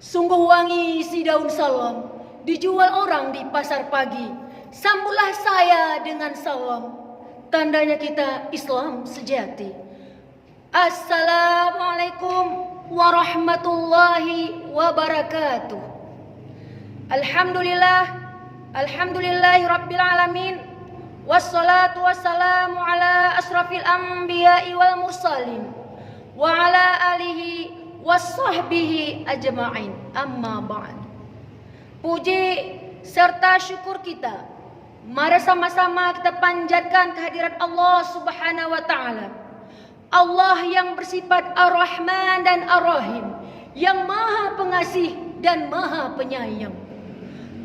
Sungguh wangi si daun salam, dijual orang di pasar pagi. Sambutlah saya dengan salam, tandanya kita Islam sejati. Assalamualaikum warahmatullahi wabarakatuh. Alhamdulillahi rabbil alamin. Wassalatu wassalamu ala asrafil anbiya'i wal mursalin wa ala alihi wassahbihi ajma'in, amma ba'd. Puji serta syukur kita, mari sama-sama kita panjatkan kehadirat Allah Subhanahu wa taala. Allah yang bersifat Ar-Rahman dan Ar-Rahim, yang Maha Pengasih dan Maha Penyayang.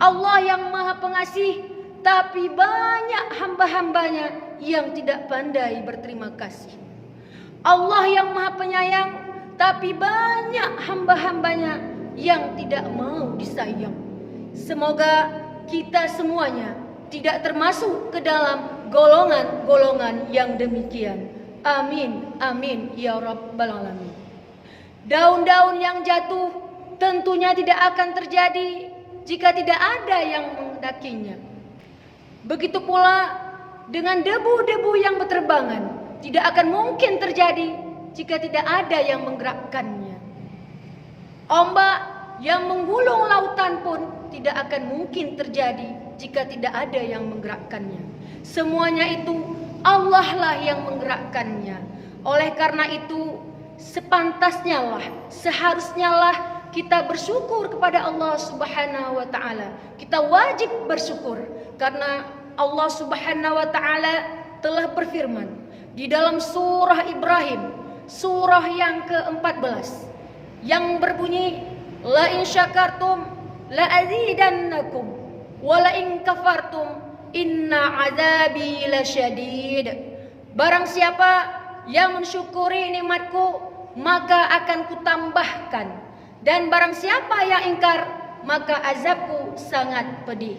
Allah yang Maha Pengasih, tapi banyak hamba-hambanya yang tidak pandai berterima kasih. Allah yang Maha Penyayang, tapi banyak hamba-hambanya yang tidak mau disayang. Semoga kita semuanya tidak termasuk ke dalam golongan-golongan yang demikian. Amin, amin, ya rabbal alamin. Daun-daun yang jatuh tentunya tidak akan terjadi jika tidak ada yang mendakinya. Begitu pula dengan debu-debu yang berterbangan, tidak akan mungkin terjadi jika tidak ada yang menggerakkannya. Ombak yang menggulung lautan pun tidak akan mungkin terjadi jika tidak ada yang menggerakkannya. Semuanya itu Allah lah yang menggerakkannya. Oleh karena itu, sepantasnya lah, seharusnya lah kita bersyukur kepada Allah Subhanahu wa taala. Kita wajib bersyukur karena Allah Subhanahu wa taala telah berfirman di dalam surah Ibrahim, surah yang ke-14, yang berbunyi, la in syakartum la azidannakum wa la in kafartum inna azabi lasyadid. Barang siapa yang mensyukuri nikmatku, maka akan kutambahkan, dan barang siapa yang ingkar, maka azabku sangat pedih.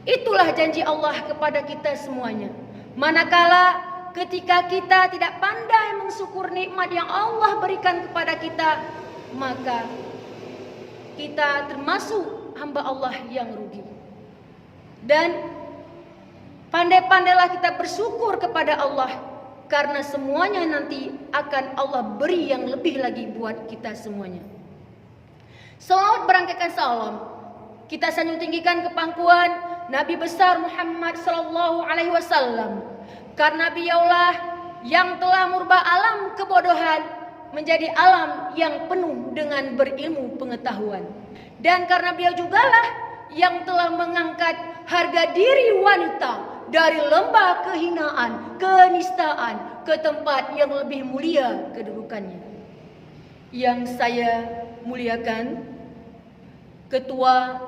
Itulah janji Allah kepada kita semuanya. Manakala ketika kita tidak pandai mensyukur nikmat yang Allah berikan kepada kita, maka kita termasuk hamba Allah yang rugi. Dan pandai-pandailah kita bersyukur kepada Allah, karena semuanya nanti akan Allah beri yang lebih lagi buat kita semuanya. Salawat berangkatkan salam kita sanjung tinggikan ke pangkuan Nabi besar Muhammad sallallahu alaihi wasallam, karena beliaulah yang telah merubah alam kebodohan menjadi alam yang penuh dengan berilmu pengetahuan. Dan karena beliau jugalah yang telah mengangkat harga diri wanita dari lembah kehinaan, kenistaan ke tempat yang lebih mulia kedudukannya. Yang saya muliakan, Ketua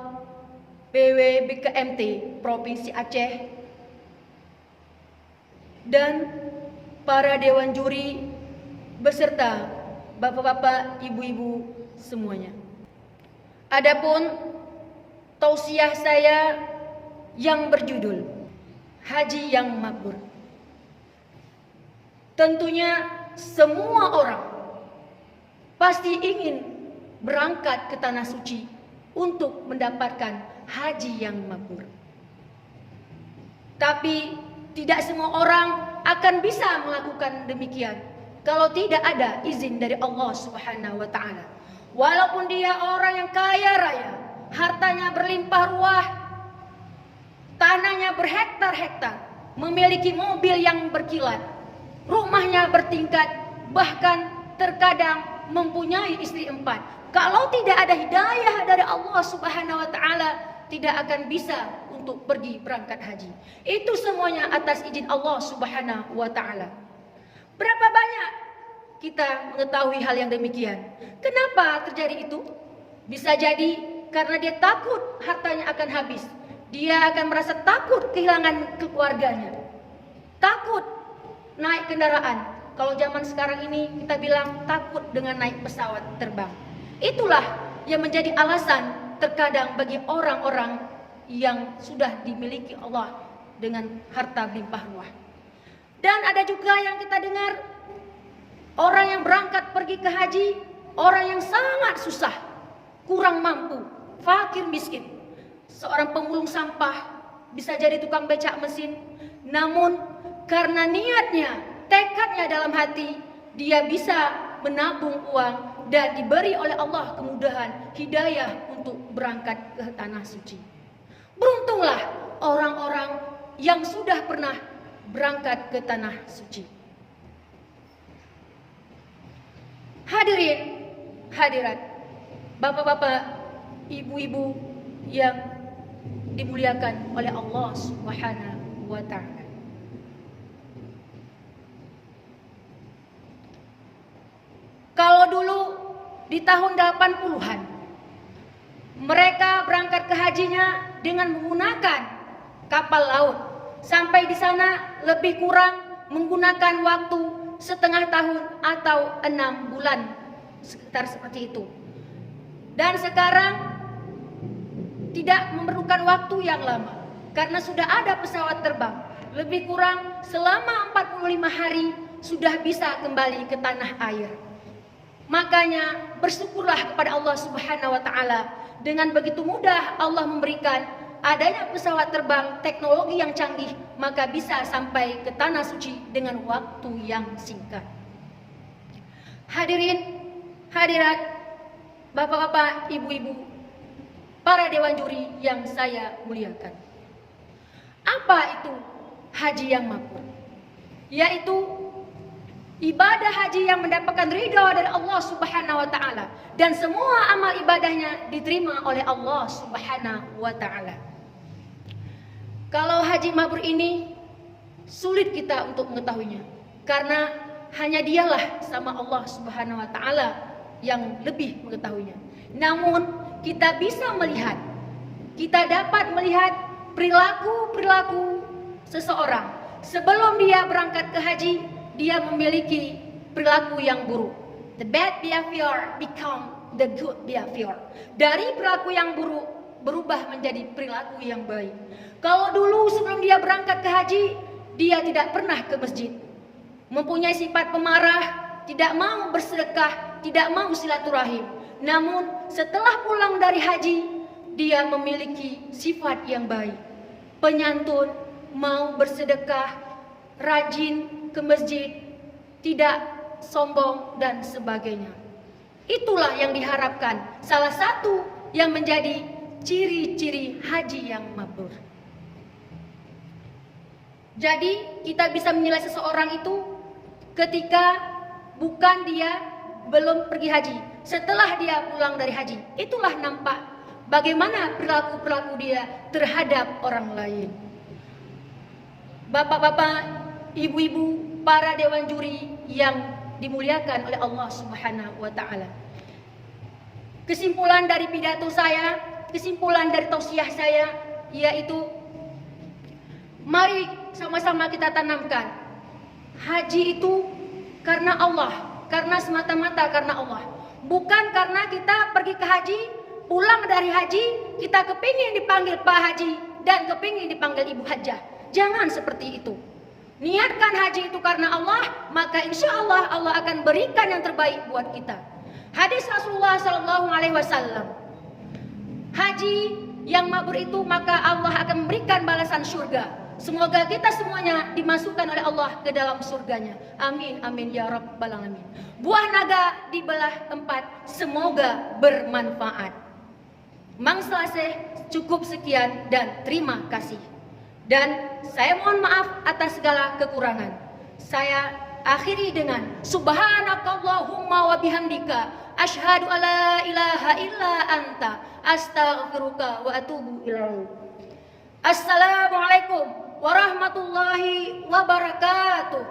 PW BKMT Provinsi Aceh dan para dewan juri beserta bapak-bapak, ibu-ibu semuanya. Adapun tausiah saya yang berjudul Haji yang Makbul. Tentunya semua orang pasti ingin berangkat ke tanah suci untuk mendapatkan haji yang makbul. Tapi tidak semua orang akan bisa melakukan demikian kalau tidak ada izin dari Allah Subhanahu wa taala. Walaupun dia orang yang kaya raya, hartanya berlimpah ruah, tanahnya berhektar-hektar, memiliki mobil yang berkilat, rumahnya bertingkat, bahkan terkadang mempunyai istri 4. Kalau tidak ada hidayah dari Allah Subhanahu wa taala, tidak akan bisa untuk pergi berangkat haji. Itu semuanya atas izin Allah Subhanahu wa taala. Berapa banyak kita mengetahui hal yang demikian? Kenapa terjadi itu? Bisa jadi karena dia takut hartanya akan habis. Dia akan merasa takut kehilangan keluarganya. Takut naik kendaraan. Kalau zaman sekarang ini kita bilang takut dengan naik pesawat terbang. Itulah yang menjadi alasan terkadang bagi orang-orang yang sudah dimiliki Allah dengan harta berlimpah ruah. Dan ada juga yang kita dengar, orang yang berangkat pergi ke haji, orang yang sangat susah, kurang mampu, fakir miskin. Seorang pemulung sampah, bisa jadi tukang becak mesin. Namun karena niatnya, tekadnya dalam hati, dia bisa menabung uang dan diberi oleh Allah kemudahan, hidayah untuk berangkat ke tanah suci. Beruntunglah orang-orang yang sudah pernah berangkat ke tanah suci. Hadirin, hadirat, bapak-bapak, ibu-ibu yang dimuliakan oleh Allah Subhanahu wa Ta'ala. Kalau dulu di tahun 80-an mereka berangkat ke hajinya dengan menggunakan kapal laut. Sampai di sana lebih kurang menggunakan waktu setengah tahun atau 6 bulan, sekitar seperti itu. Dan sekarang tidak memerlukan waktu yang lama karena sudah ada pesawat terbang. Lebih kurang selama 45 hari sudah bisa kembali ke tanah air. Makanya bersyukurlah kepada Allah Subhanahu wa Ta'ala. Dengan begitu mudah Allah memberikan adanya pesawat terbang, teknologi yang canggih, maka bisa sampai ke tanah suci dengan waktu yang singkat. Hadirin, hadirat, bapak-bapak, ibu-ibu, para dewan juri yang saya muliakan. Apa itu haji yang mabrur? Yaitu ibadah haji yang mendapatkan ridha dari Allah Subhanahu wa Ta'ala, dan semua amal ibadahnya diterima oleh Allah Subhanahu wa Ta'ala. Kalau haji mabrur ini sulit kita untuk mengetahuinya, karena hanya dialah sama Allah Subhanahu wa Ta'ala yang lebih mengetahuinya. Namun kita bisa melihat, kita dapat melihat perilaku-perilaku seseorang sebelum dia berangkat ke haji. Dia memiliki perilaku yang buruk. The bad behavior become the good behavior. Dari perilaku yang buruk berubah menjadi perilaku yang baik. Kalau dulu sebelum dia berangkat ke haji, dia tidak pernah ke masjid, mempunyai sifat pemarah, tidak mau bersedekah, tidak mau silaturahim. Namun setelah pulang dari haji, dia memiliki sifat yang baik, penyantun, mau bersedekah, rajin ke masjid, tidak sombong dan sebagainya. Itulah yang diharapkan, salah satu yang menjadi ciri-ciri haji yang mabrur. Jadi kita bisa menilai seseorang itu ketika bukan dia belum pergi haji, setelah dia pulang dari haji. Itulah nampak bagaimana perilaku-perilaku dia terhadap orang lain. Bapak-bapak, ibu-ibu, para dewan juri yang dimuliakan oleh Allah Subhanahu wa Ta'ala. Kesimpulan dari pidato saya, kesimpulan dari tausiah saya, yaitu mari sama-sama kita tanamkan haji itu karena Allah, karena semata-mata karena Allah. Bukan karena kita pergi ke haji, pulang dari haji, kita kepingin dipanggil Pak Haji dan kepingin dipanggil Ibu Hajjah. Jangan seperti itu. Niatkan haji itu karena Allah, maka insya Allah Allah akan berikan yang terbaik buat kita. Hadis Rasulullah SAW, haji yang mabrur itu maka Allah akan memberikan balasan surga. Semoga kita semuanya dimasukkan oleh Allah ke dalam surganya. Amin, amin ya rabbal alamin. Buah naga dibelah 4, semoga bermanfaat. Mangselaseh, cukup sekian dan terima kasih. Dan saya mohon maaf atas segala kekurangan. Saya akhiri dengan subhanakallahumma wa bihamdika asyhadu alla ilaha illa anta astaghfiruka wa atubu ilaik. Assalamualaikum warahmatullahi wabarakatuh.